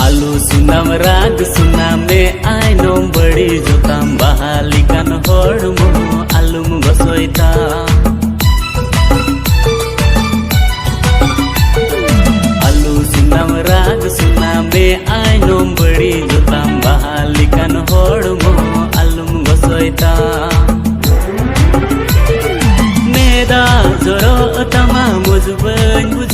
आलू सुनाम राग सुनामे आइनो बड़ी जोताम बहालिकान होड़मो आलुम गसोइता आलू सुनाम राग सुनामे आइनो बड़ी जोताम बहालिकान होड़मो आलुम गसोइता मेदा जोरो तमा मुझबन बुझ